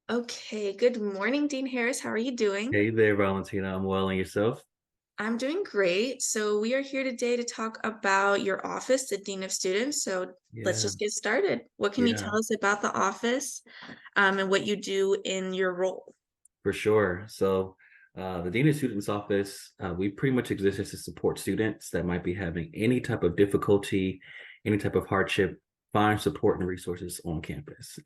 Okay, good morning, Dean Harris. How are you doing? Hey there, Valentina. I'm well, and yourself? I'm doing great. So, we are here today to talk about your office, the Dean of Students. So, let's Yeah, just get started. What can you yeah, tell us about the office, and what you do in your role? for sure. The Dean of Students Office, we pretty much exist as to support students that might be having any type of difficulty, any type of hardship, find support and resources on campus.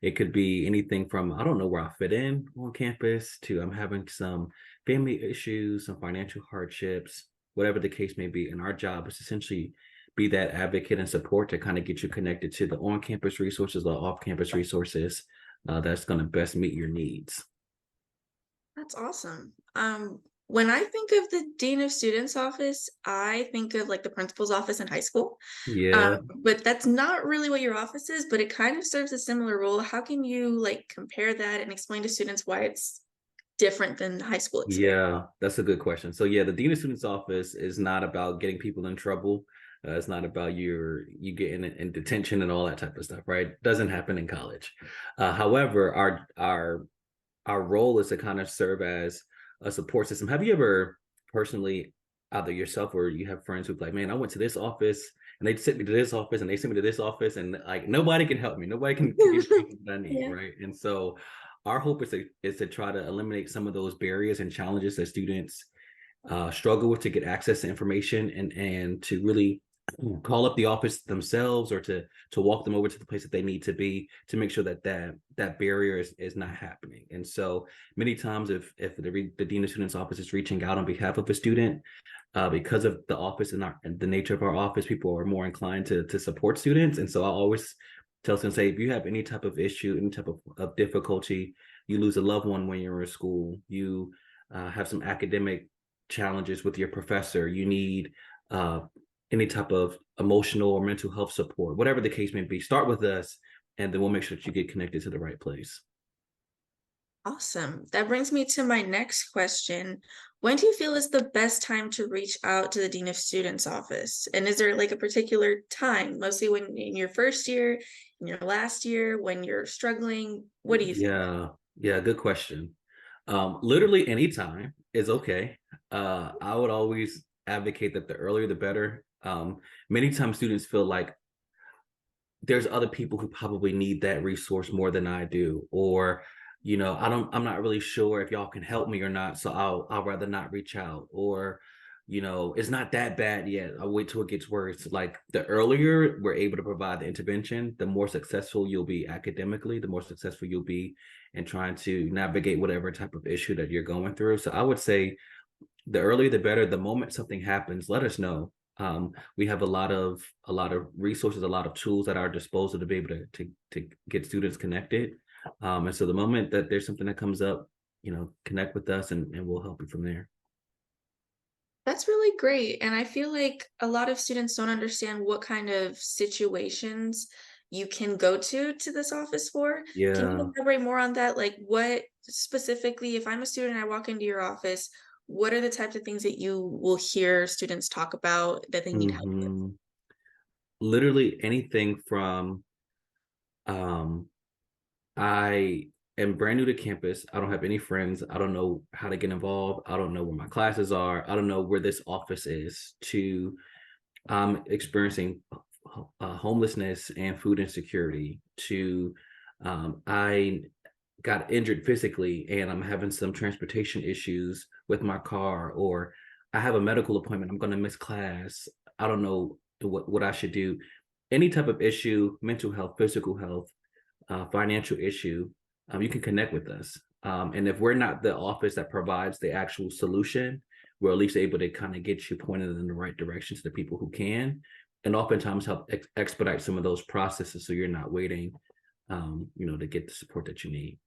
It could be anything from I don't know where I fit in on campus to I'm having some family issues, some financial hardships, whatever the case may be. And our job is essentially be that advocate and support to kind of get you connected to the on-campus resources, the off-campus resources that's going to best meet your needs. That's awesome. When I think of the Dean of Students office, I think of like the principal's office in high school. Yeah, But that's not really what your office is, but it kind of serves a similar role. How can you like compare that and explain to students why it's different than the high school experience? yeah, that's a good question. So yeah, the Dean of Students Office is not about getting people in trouble. It's not about you getting in detention and all that type of stuff, right? Doesn't happen in college. However, our role is to kind of serve as a support system. Have you ever personally, either yourself or you have friends who's like, man, I went to this office and they sent me to this office and they sent me to this office and like nobody can help me. Nobody can give me what I need, Yeah. right? And so our hope is to try to eliminate some of those barriers and challenges that students struggle with to get access to information and to really call up the office themselves or to walk them over to the place that they need to be to make sure that barrier is not happening. And so many times if the dean of students office is reaching out on behalf of a student, because of the office and the nature of our office, people are more inclined to support students. And so I always tell students, say, if you have any type of issue, any type of difficulty, you lose a loved one when you're in school, you have some academic challenges with your professor, you need uh, any type of emotional or mental health support, whatever the case may be, start with us, and then we'll make sure that you get connected to the right place. Awesome. That brings me to my next question. When do you feel is the best time to reach out to the Dean of Students office? And is there like a particular time, mostly when in your first year, in your last year, when you're struggling? What do you think? Yeah, yeah, good question. Literally anytime is okay. I would always advocate that the earlier the better. Many times students feel like there's other people who probably need that resource more than I do, or I'm not really sure if y'all can help me or not, so I'll rather not reach out, or it's not that bad yet. I'll wait till it gets worse. Like the earlier we're able to provide the intervention, the more successful you'll be academically, the more successful you'll be in trying to navigate whatever type of issue that you're going through. So I would say the earlier the better. The moment something happens, let us know. We have a lot of resources, a lot of tools at our disposal to be able to get students connected. And so the moment that there's something that comes up, connect with us and we'll help you from there. That's really great. And I feel like a lot of students don't understand what kind of situations you can go to this office for. Can you Yeah. elaborate more on that? Like, what specifically, if I'm a student, I walk into your office, what are the types of things that you will hear students talk about that they need help with? hmm Literally anything from um I am brand new to campus. I don't have any friends. I don't know how to get involved. I don't know where my classes are. I don't know where this office is to experiencing homelessness and food insecurity to I got injured physically and I'm having some transportation issues with my car, or I have a medical appointment. I'm going to miss class. I don't know what I should do. Any type of issue, mental health, physical health, financial issue, you can connect with us. And if we're not the office that provides the actual solution, we're at least able to kind of get you pointed in the right direction to the people who can, and oftentimes help expedite some of those processes so you're not waiting, to get the support that you need.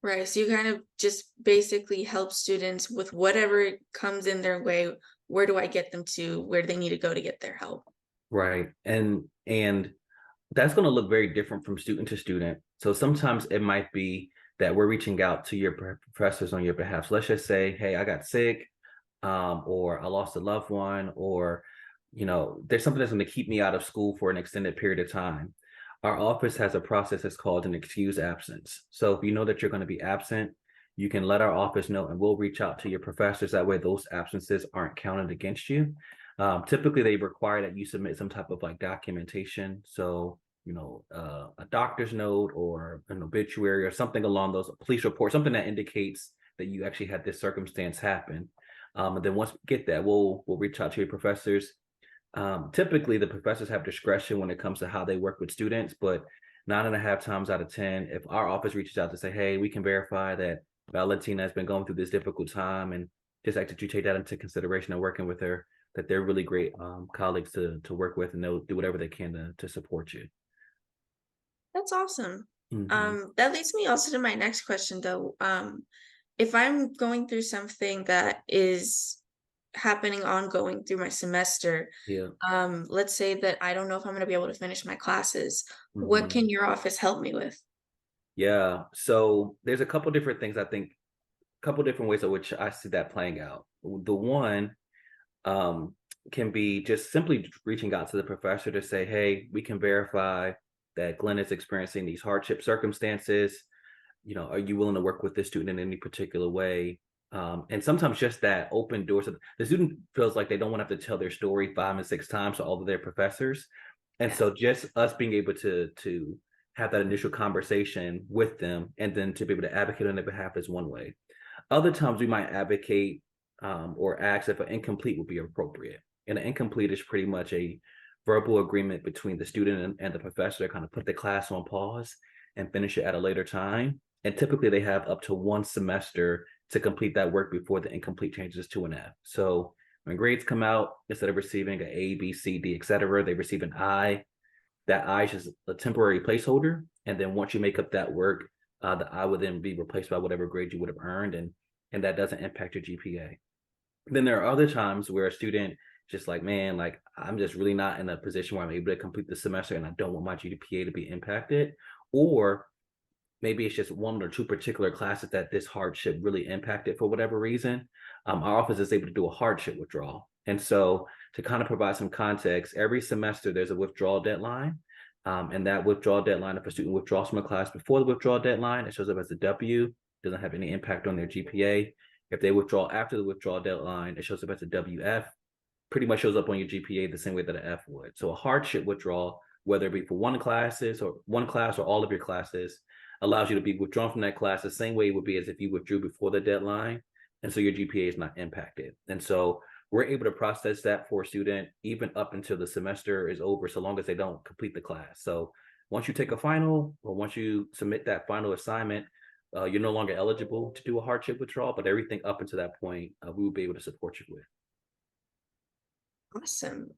Right. So you kind of just basically help students with whatever comes in their way. Where do I get them to? Where do they need to go to get their help? Right. And that's going to look very different from student to student. So sometimes it might be that we're reaching out to your professors on your behalf. So let's just say, hey, I got sick, or I lost a loved one, or there's something that's going to keep me out of school for an extended period of time. Our office has a process that's called an excused absence. So if you know that you're going to be absent, you can let our office know and we'll reach out to your professors. That way, those absences aren't counted against you. Typically, they require that you submit some type of like documentation. So, a doctor's note or an obituary or something along those, a police report, something that indicates that you actually had this circumstance happen. And then once we get that, we'll reach out to your professors. Typically, the professors have discretion when it comes to how they work with students, but 9.5 times out of 10, if our office reaches out to say, hey, we can verify that Valentina has been going through this difficult time and just like that you take that into consideration and working with her, that they're really great colleagues to work with and they'll do whatever they can to support you. That's awesome. Mm-hmm. That leads me also to my next question though. If I'm going through something that is happening ongoing through my semester, Yeah. let's say that I don't know if I'm going to be able to finish my classes, what Mm-hmm. can your office help me with? Yeah. So there's a couple different things I think, a couple different ways in which I see that playing out. The one um, can be just simply reaching out to the professor to say, hey, we can verify that Glenn is experiencing these hardship circumstances. Are you willing to work with this student in any particular way? And sometimes just that open door. So the student feels like they don't want to have to tell their story 5 and 6 times to all of their professors. And Yeah. so just us being able to have that initial conversation with them and then to be able to advocate on their behalf is one way. Other times we might advocate or ask if an incomplete would be appropriate. And an incomplete is pretty much a verbal agreement between the student and the professor to kind of put the class on pause and finish it at a later time. And typically they have up to one semester to complete that work before the incomplete changes to an F. So when grades come out, instead of receiving an A, B, C, D, etc., they receive an I. That I is just a temporary placeholder. And then once you make up that work, the I would then be replaced by whatever grade you would have earned. And that doesn't impact your GPA. Then there are other times where a student just like, man, like I'm just really not in a position where I'm able to complete the semester and I don't want my GPA to be impacted. Or maybe it's just one or two particular classes that this hardship really impacted for whatever reason. Our office is able to do a hardship withdrawal. And so to kind of provide some context, every semester there's a withdrawal deadline. And that withdrawal deadline, if a student withdraws from a class before the withdrawal deadline, it shows up as a W, doesn't have any impact on their GPA. If they withdraw after the withdrawal deadline, it shows up as a WF, pretty much shows up on your GPA the same way that an F would. So a hardship withdrawal, whether it be for one class or all of your classes, allows you to be withdrawn from that class the same way it would be as if you withdrew before the deadline. And so your GPA is not impacted. And so we're able to process that for a student even up until the semester is over, so long as they don't complete the class. So once you take a final or once you submit that final assignment, you're no longer eligible to do a hardship withdrawal, but everything up until that point, we will be able to support you with. Awesome.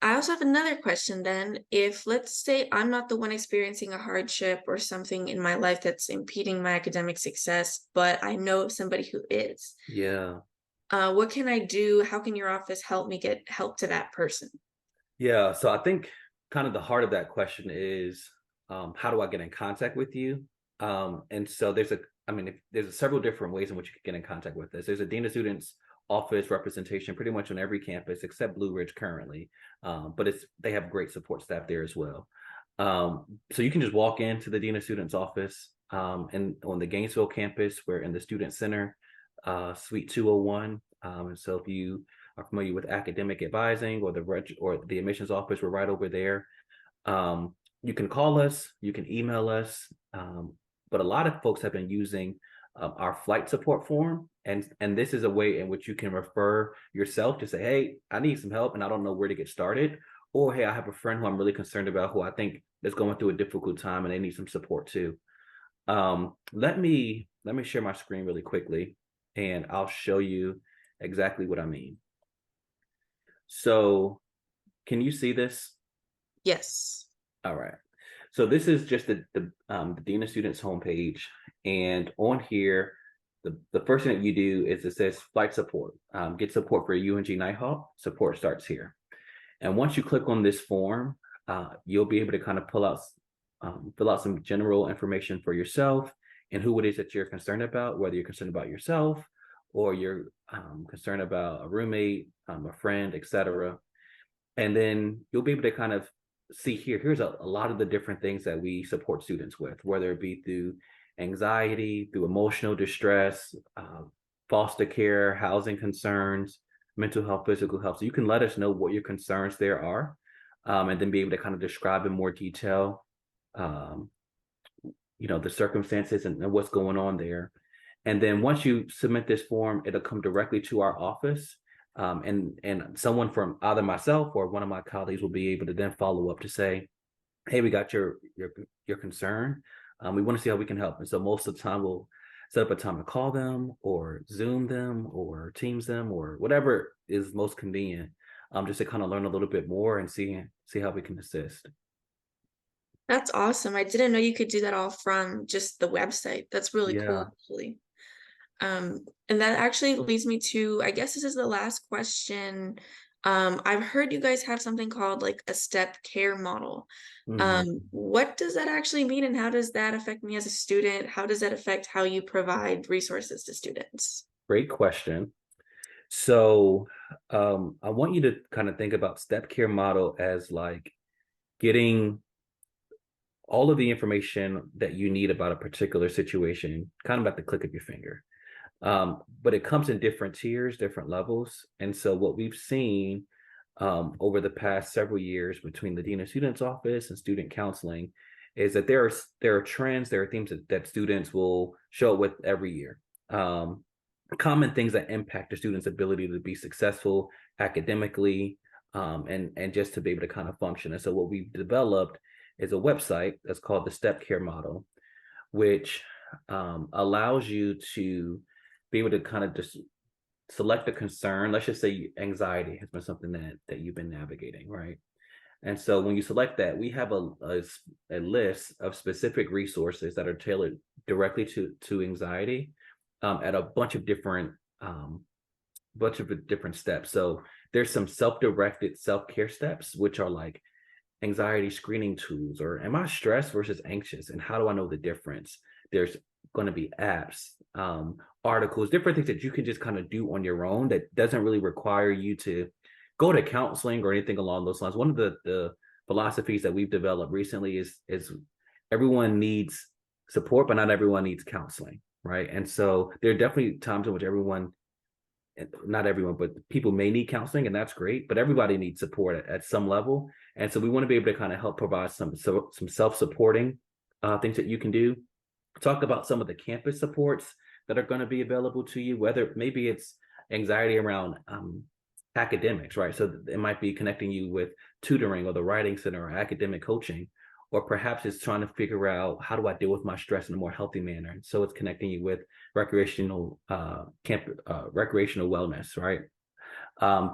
I also have another question then. If let's say I'm not the one experiencing a hardship or something in my life that's impeding my academic success, but I know of somebody who is, Yeah. what can I do? How can your office help me get help to that person? Yeah. So I think kind of the heart of that question is how do I get in contact with you? And so there's several different ways in which you can get in contact with us. There's a Dean of Students office representation pretty much on every campus except Blue Ridge currently. But they have great support staff there as well. So you can just walk into the Dean of Students office and on the Gainesville campus, we're in the Student Center, Suite 201. And so if you are familiar with academic advising or the admissions office, we're right over there. You can call us, you can email us, but a lot of folks have been using our flight support form, and this is a way in which you can refer yourself to say, hey, I need some help and I don't know where to get started, or hey, I have a friend who I'm really concerned about who I think is going through a difficult time and they need some support too. Let me share my screen really quickly, and I'll show you exactly what I mean. So, can you see this? Yes. All right. So this is just the Dean of Students homepage, and on here, the first thing that you do is it says flight support. Get support for UNG Nighthawk. Support starts here, and once you click on this form, you'll be able to kind of fill out some general information for yourself and who it is that you're concerned about, whether you're concerned about yourself or you're concerned about a roommate, a friend, etc. And then you'll be able to kind of see here, here's a lot of the different things that we support students with, whether it be through anxiety, through emotional distress, foster care, housing concerns, mental health, physical health. So you can let us know what your concerns there are, and then be able to kind of describe in more detail, um, the circumstances and what's going on there. And then once you submit this form, it'll come directly to our office. And someone from either myself or one of my colleagues will be able to then follow up to say, hey, we got your concern. We want to see how we can help. And so most of the time we'll set up a time to call them or Zoom them or Teams them or whatever is most convenient, just to kind of learn a little bit more and see how we can assist. That's awesome. I didn't know you could do that all from just the website. That's really cool, Yeah. actually. And that actually leads me to, I guess this is the last question. I've heard you guys have something called like a step care model. Mhm. What does that actually mean, and how does that affect me as a student? How does that affect how you provide resources to students? Great question. So I want you to kind of think about step care model as like getting all of the information that you need about a particular situation kind of at the click of your finger. But it comes in different tiers, different levels. And so what we've seen over the past several years between the Dean of Students Office and student counseling is that there are trends, there are themes that students will show up with every year. Common things that impact the student's ability to be successful academically, and just to be able to kind of function. And so what we've developed is a website that's called the Step Care Model, which allows you to be able to kind of just select a concern. Let's just say anxiety has been something that you've been navigating, right? And so when you select that, we have a list of specific resources that are tailored directly to anxiety, at a bunch of different steps. So there's some self-directed self-care steps, which are like anxiety screening tools, or am I stressed versus anxious, and how do I know the difference? There's going to be apps, articles, different things that you can just kind of do on your own that doesn't really require you to go to counseling or anything along those lines. One of the philosophies that we've developed recently is everyone needs support, but not everyone needs counseling, right? And so there are definitely times in which not everyone, but people may need counseling, and that's great. But everybody needs support at some level, and so we want to be able to kind of help provide some self-supporting things that you can do. Talk about some of the campus supports that are going to be available to you, whether maybe it's anxiety around academics, right? So it might be connecting you with tutoring or the writing center or academic coaching, or perhaps it's trying to figure out how do I deal with my stress in a more healthy manner. And so it's connecting you with recreational wellness, right?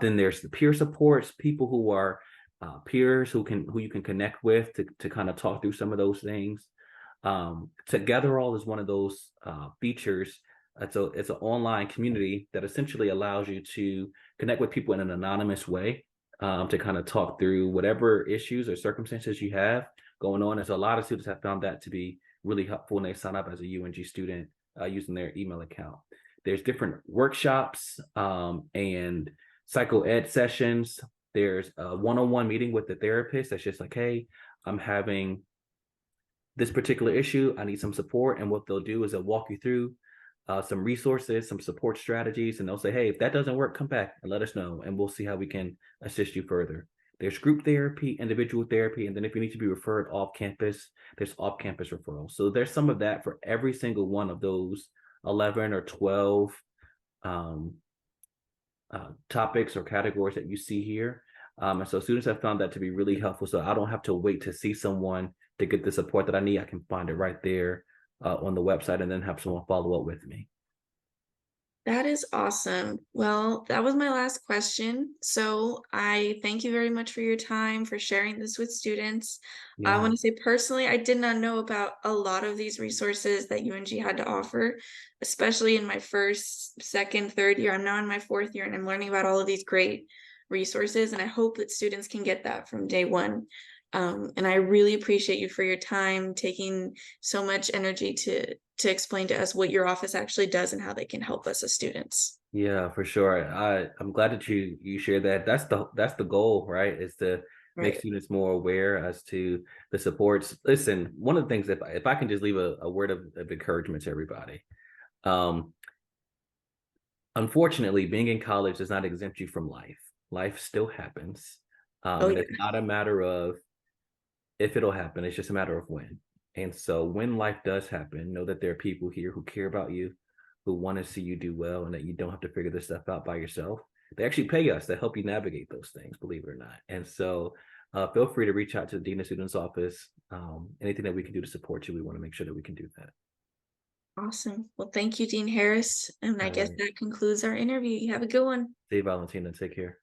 Then there's the peer supports, people who are peers who you can connect with to kind of talk through some of those things. Together All is one of those features. It's an online community that essentially allows you to connect with people in an anonymous way, to kind of talk through whatever issues or circumstances you have going on. And so a lot of students have found that to be really helpful when they sign up as a UNG student, using their email account. There's different workshops, and psycho ed sessions. There's a one-on-one meeting with the therapist that's just like, hey, I'm having this particular issue. I need some support. And what they'll do is they'll walk you through some resources, some support strategies, and they'll say, hey, if that doesn't work, come back and let us know, and we'll see how we can assist you further. There's group therapy, individual therapy, and then if you need to be referred off campus, there's off campus referrals. So there's some of that for every single one of those 11 or 12 um, topics or categories that you see here. And so students have found that to be really helpful. So I don't have to wait to see someone to get the support that I need. I can find it right there on the website, and then have someone follow up with me. That is awesome. Well, that was my last question. So I thank you very much for your time, for sharing this with students. I Yeah. want to say personally, I did not know about a lot of these resources that UNG had to offer, especially in my first, second, third year. I'm now in my fourth year and I'm learning about all of these great resources. And I hope that students can get that from day one. And I really appreciate you for your time, taking so much energy to explain to us what your office actually does and how they can help us as students. Yeah, for sure. I'm glad that you share that. That's the goal, right? Is to make Right. students more aware as to the supports. Listen, one of the things, if I can just leave a word of encouragement to everybody, um, unfortunately, being in college does not exempt you from life. Life still happens. Oh And yeah. it's not a matter of if it'll happen, it's just a matter of when. And so when life does happen, know that there are people here who care about you, who want to see you do well, and that you don't have to figure this stuff out by yourself. They actually pay us to help you navigate those things, believe it or not. And so feel free to reach out to the Dean of Students office. Anything that we can do to support you, we want to make sure that we can do that. Awesome. Well, thank you, Dean Harris. And I All guess right. that concludes our interview. You have a good one. See you, Valentina. Take care.